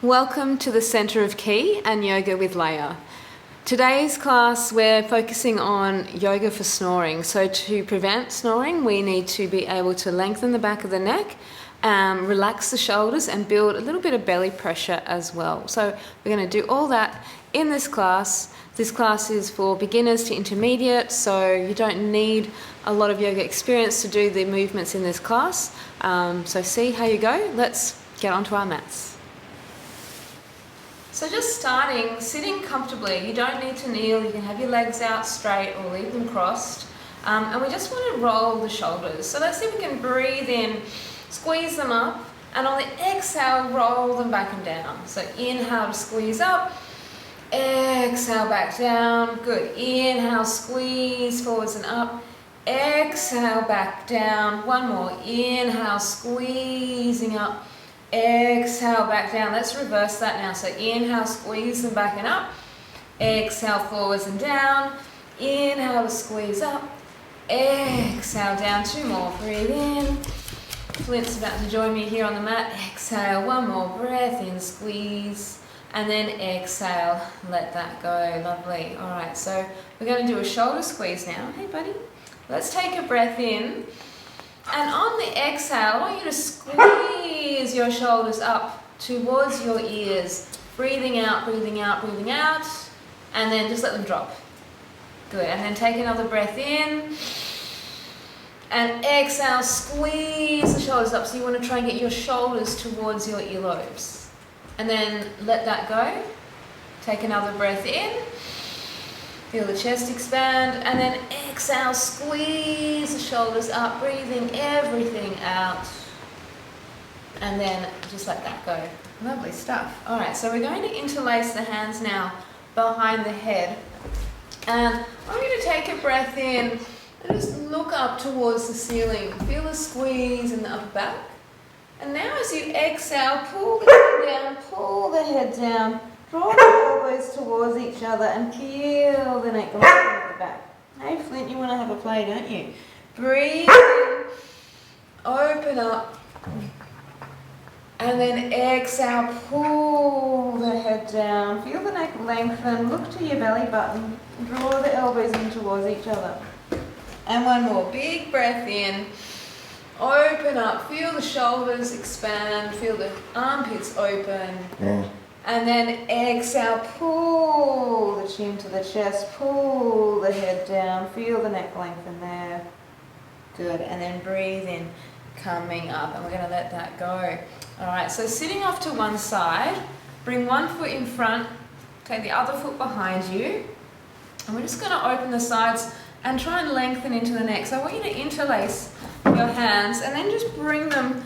Welcome to the Centre of Ki and Yoga with Leah. Today's class we're focusing on yoga for snoring. So to prevent snoring we need to be able to lengthen the back of the neck, relax the shoulders and build a little bit of belly pressure as well. So we're going to do all that in this class. This class is for beginners to intermediate, so you don't need a lot of yoga experience to do the movements in this class. So see how you go. Let's get onto our mats. So just starting, sitting comfortably. You don't need to kneel, you can have your legs out straight or leave them crossed. And we just want to roll the shoulders. So let's see if we can breathe in, squeeze them up, and on the exhale, roll them back and down. So inhale to squeeze up, exhale back down, good. Inhale, squeeze forwards and up, exhale back down. One more, inhale, squeezing up, exhale back down. Let's reverse that now. So inhale, squeeze them back and up, exhale forwards and down, inhale to squeeze up, exhale down. Two more, breathe in. Flint's about to join me here on the mat. Exhale, one more breath in, squeeze, and then exhale, let that go. Lovely. All right, so we're going to do a shoulder squeeze now. Hey buddy, let's take a breath in. And on the exhale, I want you to squeeze your shoulders up towards your ears. Breathing out, breathing out, breathing out. And then just let them drop. Good. And then take another breath in. And exhale, squeeze the shoulders up. So you want to try and get your shoulders towards your earlobes. And then let that go. Take another breath in. Feel the chest expand, and then exhale, squeeze the shoulders up, breathing everything out. And then just let that go. Lovely stuff. All right, so we're going to interlace the hands now behind the head. And I want you to take a breath in and just look up towards the ceiling. Feel the squeeze in the upper back. And now as you exhale, pull the head down, pull the head down. Draw the elbows towards each other and peel the neck at the back. Hey Flint, you want to have a play, don't you? Breathe in, open up, and then exhale, pull the head down. Feel the neck lengthen, look to your belly button, draw the elbows in towards each other. And one more, big breath in, open up, feel the shoulders expand, feel the armpits open. And then exhale, pull the chin to the chest, pull the head down, feel the neck lengthen there. Good, and then breathe in, coming up, and we're going to let that go. All right, so sitting off to one side, bring one foot in front, take the other foot behind you, and we're just going to open the sides and try and lengthen into the neck. So I want you to interlace your hands and then just bring them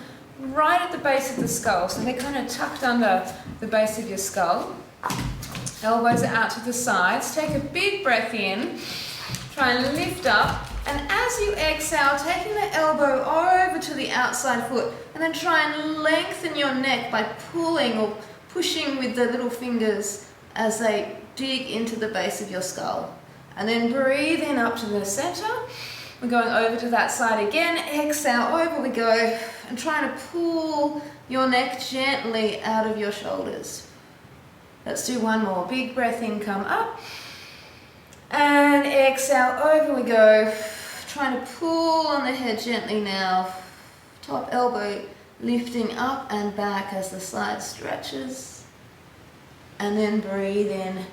right at the base of the skull, so they're kind of tucked under the base of your skull. Elbows are out to the sides. Take a big breath in, try and lift up, and as you exhale, taking the elbow over to the outside foot, and then try and lengthen your neck by pulling or pushing with the little fingers as they dig into the base of your skull. And then breathe in up to the center. We're going over to that side again. Exhale, over we go. And trying to pull your neck gently out of your shoulders. Let's do one more. Big breath in, come up. And exhale, over we go. Trying to pull on the head gently now. Top elbow lifting up and back as the side stretches. And then breathe in,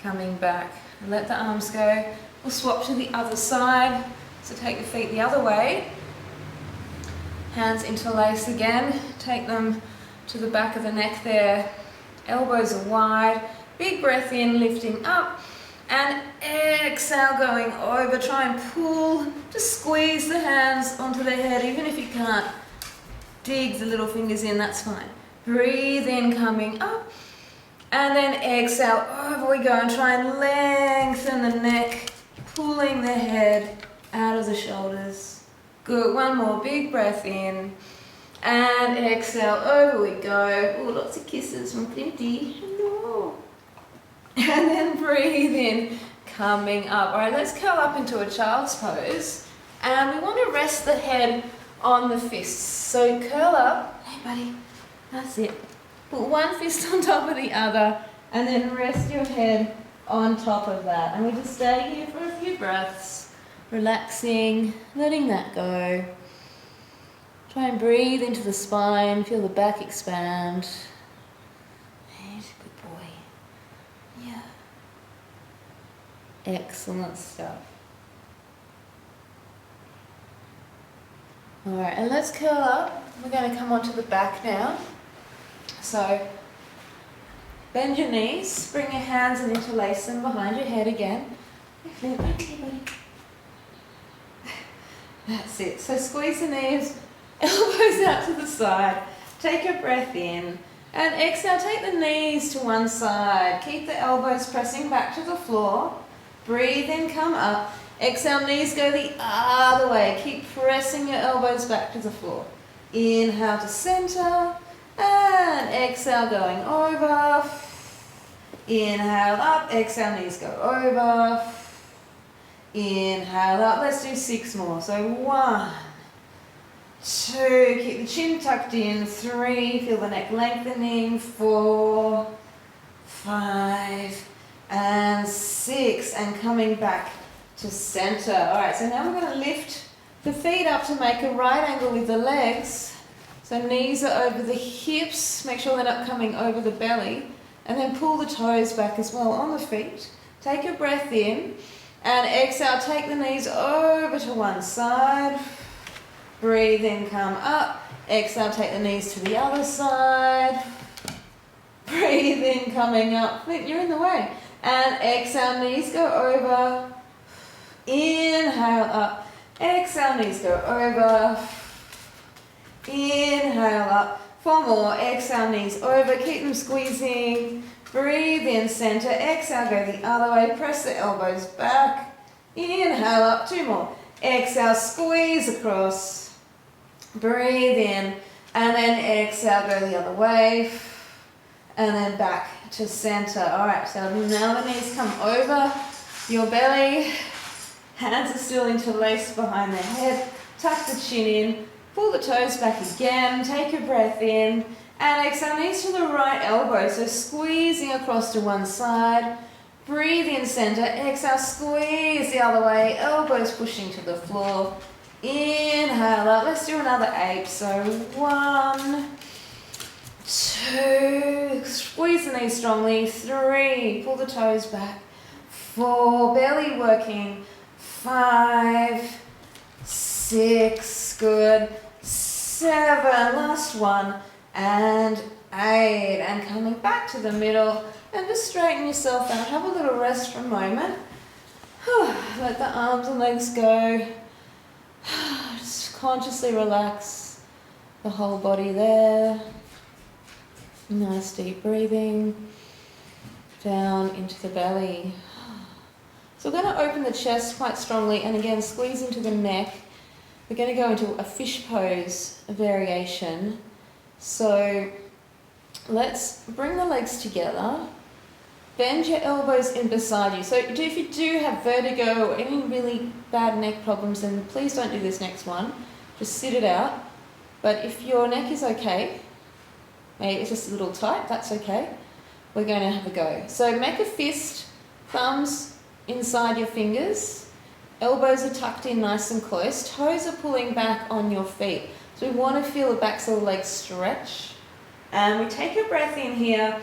coming back. And let the arms go. We'll swap to the other side. So take your feet the other way. Hands interlace again. Take them to the back of the neck there. Elbows are wide. Big breath in, lifting up. And exhale, going over. Try and pull. Just squeeze the hands onto the head. Even if you can't dig the little fingers in, that's fine. Breathe in, coming up. And then exhale, over we go. And try and lengthen the neck. Pulling the head out of the shoulders. Good, one more big breath in. And exhale, over we go. Oh, lots of kisses from Flinty. Hello. And then breathe in, coming up. All right, let's curl up into a child's pose. And we want to rest the head on the fists. So curl up. Hey, buddy. That's it. Put one fist on top of the other and then rest your head on top of that. And we just stay here for a few breaths, relaxing, letting that go. Try and breathe into the spine, feel the back expand. And good boy. Yeah. Excellent stuff. Alright, and let's curl up. We're going to come onto the back now. So, bend your knees, bring your hands and interlace them behind your head again. That's it. So squeeze the knees, elbows out to the side. Take a breath in. And exhale, take the knees to one side. Keep the elbows pressing back to the floor. Breathe in, come up. Exhale, knees go the other way. Keep pressing your elbows back to the floor. Inhale to center. And exhale, going over. Inhale up. Exhale, knees go over. Inhale up. Let's do 6 more. So 1, 2. Keep the chin tucked in. 3. Feel the neck lengthening. 4, 5, and 6. And coming back to center. Alright, so now we're going to lift the feet up to make a right angle with the legs. So knees are over the hips. Make sure they're not coming over the belly. And then pull the toes back as well on the feet. Take a breath in. And exhale, take the knees over to one side. Breathe in, come up. Exhale, take the knees to the other side. Breathe in, coming up. You're in the way. And exhale, knees go over. Inhale up. Exhale, knees go over. Inhale up. 4 more. Exhale, knees over. Keep them squeezing. Breathe in, center. Exhale, go the other way. Press the elbows back. Inhale up. 2 more. Exhale, squeeze across. Breathe in. And then exhale, go the other way. And then back to center. Alright, so now the knees come over your belly. Hands are still interlaced behind the head. Tuck the chin in. Pull the toes back again. Take a breath in. And exhale, knees to the right elbow. So squeezing across to one side. Breathe in, center. Exhale, squeeze the other way. Elbows pushing to the floor. Inhale up. Let's do another 8. So 1, 2. Squeeze the knees strongly. 3. Pull the toes back. 4. Belly working. 5, 6. Good. 7. Last one. And 8. And coming back to the middle. And just straighten yourself out. Have a little rest for a moment. Let the arms and legs go. Just consciously relax the whole body there. Nice deep breathing. Down into the belly. So we're going to open the chest quite strongly and again squeeze into the neck. We're going to go into a fish pose variation. So let's bring the legs together. Bend your elbows in beside you. So if you do have vertigo or any really bad neck problems, then please don't do this next one. Just sit it out. But if your neck is okay, maybe it's just a little tight, that's okay. We're going to have a go. So make a fist, thumbs inside your fingers. Elbows are tucked in nice and close. Toes are pulling back on your feet. So we want to feel the backs of the legs stretch. And we take a breath in here.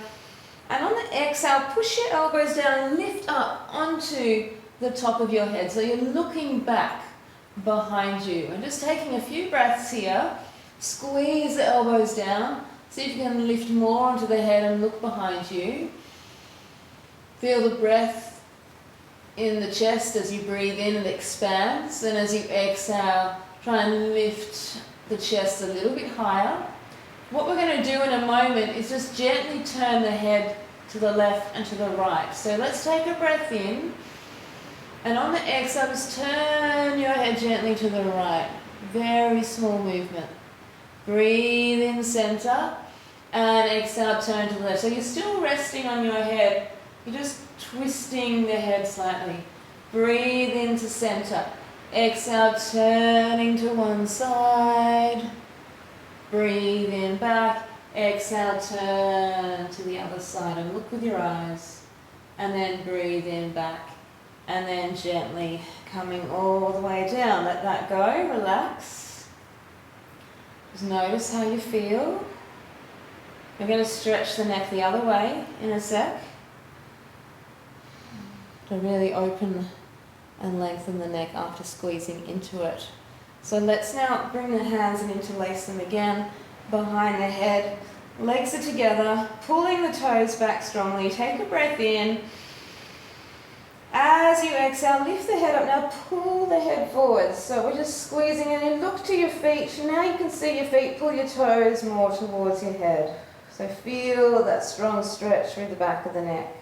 And on the exhale, push your elbows down and lift up onto the top of your head. So you're looking back behind you. And just taking a few breaths here. Squeeze the elbows down. See if you can lift more onto the head and look behind you. Feel the breath in the chest as you breathe in and expands. And as you exhale, try and lift the chest a little bit higher. What we're going to do in a moment is just gently turn the head to the left and to the right. So let's take a breath in. And on the exhale, just turn your head gently to the right. Very small movement. Breathe in center. And exhale, turn to the left. So you're still resting on your head. You're just twisting the head slightly. Breathe into center. Exhale, turning to one side. Breathe in back. Exhale, turn to the other side and look with your eyes. And then breathe in back. And then gently coming all the way down. Let that go, relax. Just notice how you feel. We're going to stretch the neck the other way in a sec. To really open and lengthen the neck after squeezing into it. So let's now bring the hands and interlace them again behind the head. Legs are together, pulling the toes back strongly. Take a breath in. As you exhale, lift the head up. Now pull the head forwards. So we're just squeezing and then look to your feet. Now you can see your feet. Pull your toes more towards your head. So feel that strong stretch through the back of the neck.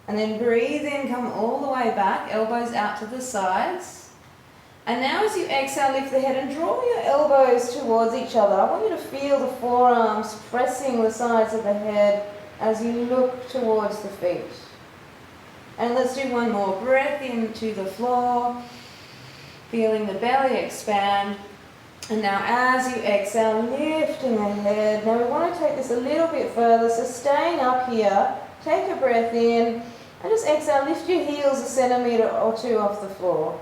And then breathe in, come all the way back, elbows out to the sides. And now as you exhale, lift the head and draw your elbows towards each other. I want you to feel the forearms pressing the sides of the head as you look towards the feet. And let's do one more. Breath into the floor, feeling the belly expand. And now as you exhale, lifting the head. Now we want to take this a little bit further, so staying up here, take a breath in, and just exhale, lift your heels a centimetre or two off the floor.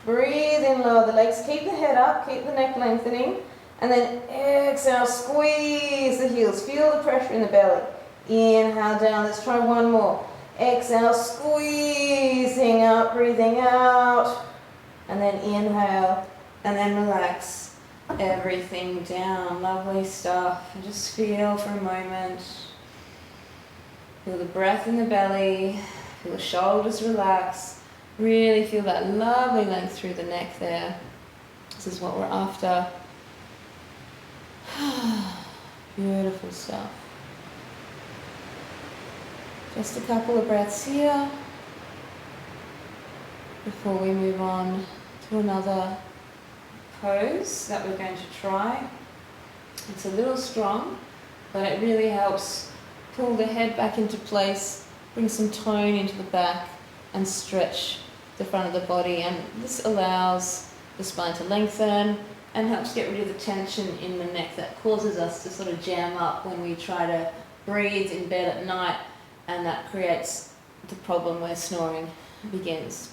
Breathe in, lower the legs, keep the head up, keep the neck lengthening, and then exhale, squeeze the heels, feel the pressure in the belly. Inhale down, let's try one more. Exhale, squeezing up, breathing out, and then inhale, and then relax everything down. Lovely stuff. And just feel for a moment. Feel the breath in the belly, feel the shoulders relax. Really feel that lovely length through the neck there. This is what we're after. Beautiful stuff. Just a couple of breaths here before we move on to another pose that we're going to try. It's a little strong, but it really helps pull the head back into place, bring some tone into the back, and stretch the front of the body. And this allows the spine to lengthen and helps get rid of the tension in the neck that causes us to sort of jam up when we try to breathe in bed at night, and that creates the problem where snoring begins.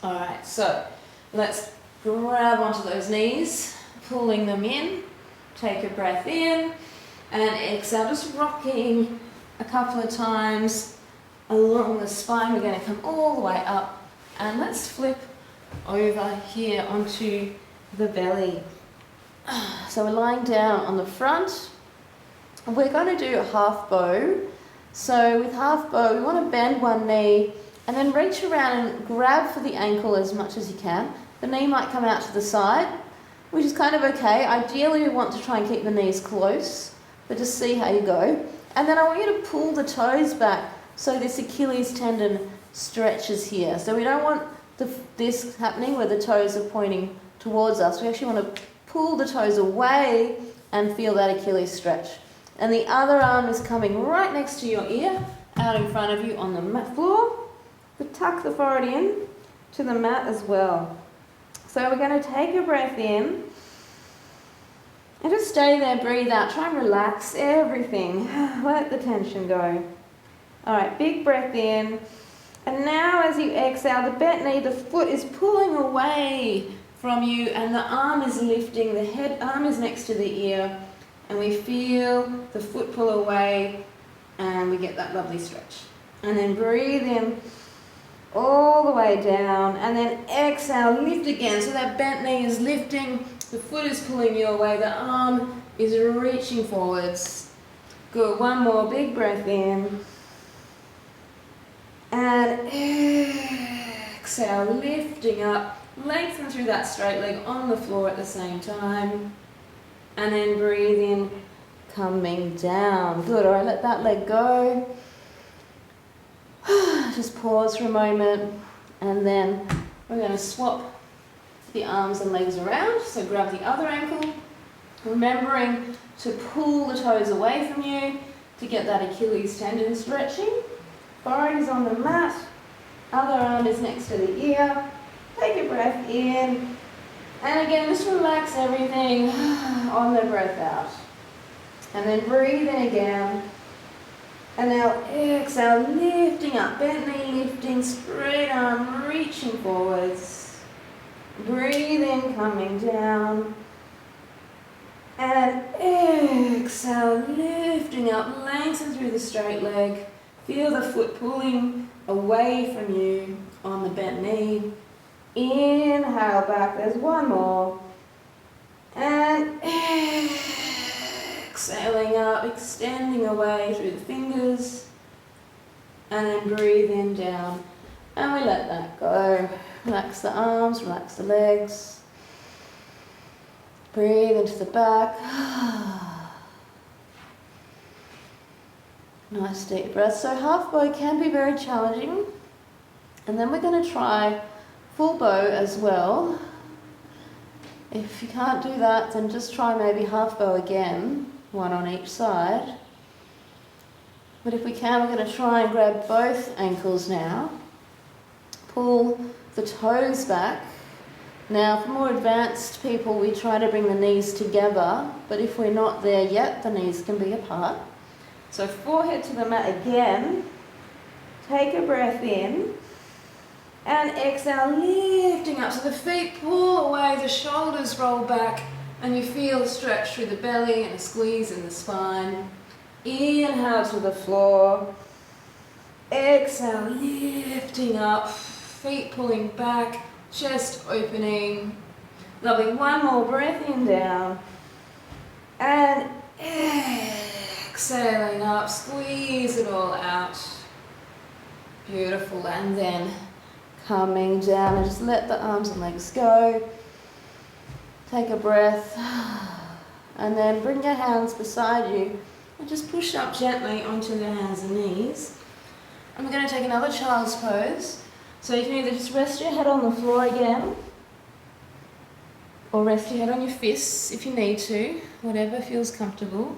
Alright, so let's grab onto those knees, pulling them in, take a breath in, and exhale, just rocking a couple of times along the spine. We're going to come all the way up, and let's flip over here onto the belly. So we're lying down on the front. We're going to do a half bow. So with half bow, we want to bend one knee and then reach around and grab for the ankle as much as you can. The knee might come out to the side, which is kind of okay. Ideally, we want to try and keep the knees close, but just see how you go. And then I want you to pull the toes back so this Achilles tendon stretches here. So we don't want this happening where the toes are pointing towards us. We actually want to pull the toes away and feel that Achilles stretch. And the other arm is coming right next to your ear, out in front of you on the mat floor. But tuck the forehead in to the mat as well. So we're going to take a breath in and just stay there, breathe out, try and relax everything. Let the tension go. Alright, big breath in. And now as you exhale, the bent knee, the foot is pulling away from you and the arm is lifting, the head arm is next to the ear, and we feel the foot pull away and we get that lovely stretch. And then breathe in all the way down, and then exhale, lift again. So that bent knee is lifting, the foot is pulling you away, the arm is reaching forwards. Good, one more big breath in. And exhale, lifting up, lengthen through that straight leg on the floor at the same time. And then breathe in, coming down. Good, all right, let that leg go. Just pause for a moment, and then we're going to swap the arms and legs around. So grab the other ankle, remembering to pull the toes away from you to get that Achilles tendon stretching. Forehead is on the mat, other arm is next to the ear. Take a breath in, and again just relax everything on the breath out. And then breathe in again. And now exhale, lifting up, bent knee lifting, straight arm, reaching forwards. Breathe in, coming down. And exhale, lifting up, lengthen through the straight leg. Feel the foot pulling away from you on the bent knee. Inhale back, there's one more. And exhaling up, extending away through the fingers. And then breathe in, down. And we let that go. Relax the arms, relax the legs. Breathe into the back. Nice deep breath. So half bow can be very challenging. And then we're going to try full bow as well. If you can't do that, then just try maybe half bow again, one on each side. But if we can, we're going to try and grab both ankles now. Pull the toes back. Now, for more advanced people, we try to bring the knees together, but if we're not there yet, the knees can be apart. So forehead to the mat again. Take a breath in. And exhale, lifting up. So the feet pull away, the shoulders roll back, and you feel a stretch through the belly and a squeeze in the spine. Inhale to the floor. Exhale, lifting up, feet pulling back, chest opening. Lovely. One more breath in, down. And exhaling up, squeeze it all out. Beautiful. And then coming down and just let the arms and legs go. Take a breath. And then bring your hands beside you and just push up gently onto the hands and knees. And we're going to take another child's pose. So you can either just rest your head on the floor again, or rest your head on your fists if you need to, whatever feels comfortable.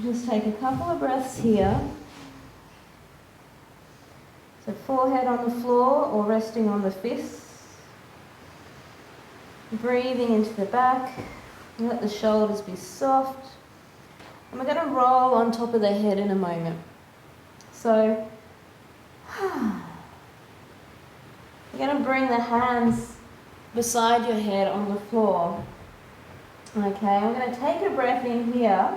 Just take a couple of breaths here. So forehead on the floor or resting on the fists. Breathing into the back. Let the shoulders be soft. And we're going to roll on top of the head in a moment. So you're going to bring the hands beside your head on the floor. Okay, I'm going to take a breath in here.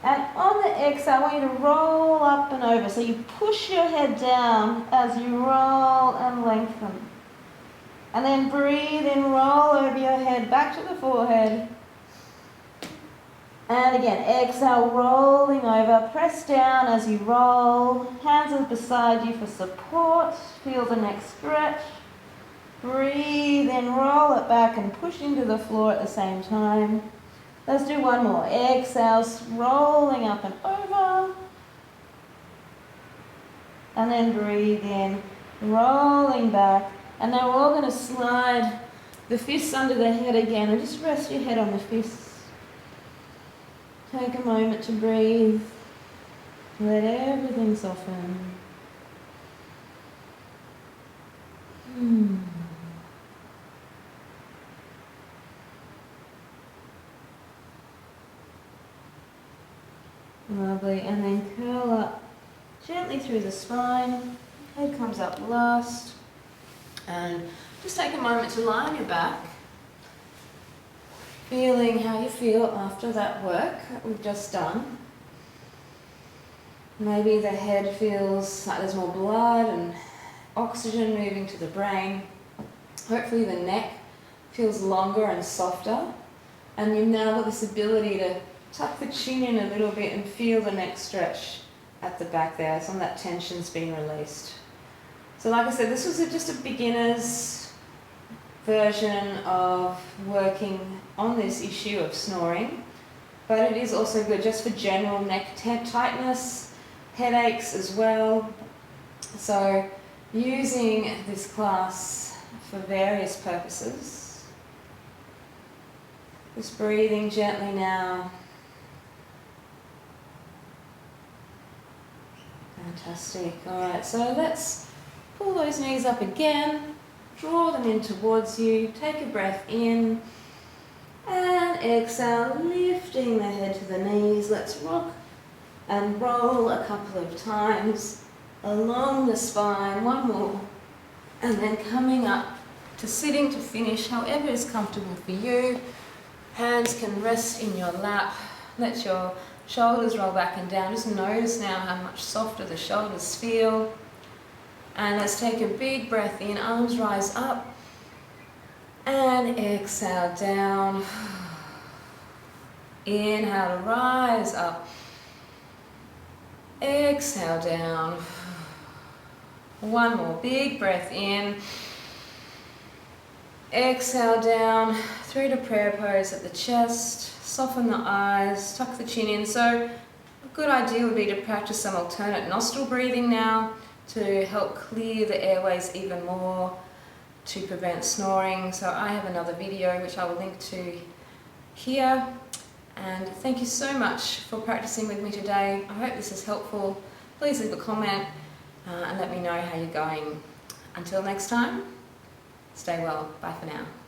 And on the exhale, I want you to roll up and over. So you push your head down as you roll and lengthen. And then breathe in, roll over your head back to the forehead. And again, exhale, rolling over. Press down as you roll. Hands are beside you for support. Feel the neck stretch. Breathe in, roll it back and push into the floor at the same time. Let's do one more. Exhale, rolling up and over. And then breathe in, rolling back. And then we're all going to slide the fists under the head again and just rest your head on the fists. Take a moment to breathe. Let everything soften. Lovely. And then curl up gently through the spine. Head comes up last. And just take a moment to lie on your back. Feeling how you feel after that work that we've just done. Maybe the head feels like there's more blood and oxygen moving to the brain. Hopefully the neck feels longer and softer. And you've now got this ability to tuck the chin in a little bit and feel the neck stretch at the back there. Some of that tension's been released. So like I said, this was just a beginner's version of working on this issue of snoring, but it is also good just for general neck tightness, headaches as well. So using this class for various purposes. Just breathing gently now. Fantastic. Alright, so let's pull those knees up again. Draw them in towards you. Take a breath in. And And exhale, lifting the head to the knees. Let's rock and roll a couple of times along the spine. One more. And then coming up to sitting to finish, however is comfortable for you. Hands can rest in your lap. Let your shoulders roll back and down. Just notice now how much softer the shoulders feel. And let's take a big breath in. Arms rise up. And exhale down. Inhale to rise up. Exhale down. One more big breath in. Exhale down through to prayer pose at the chest. Soften the eyes, tuck the chin in. So a good idea would be to practice some alternate nostril breathing now to help clear the airways even more, to prevent snoring. So I have another video which I will link to here. And thank you so much for practicing with me today. I hope this is helpful. Please leave a comment and let me know how you're going. Until next time, stay well. Bye for now.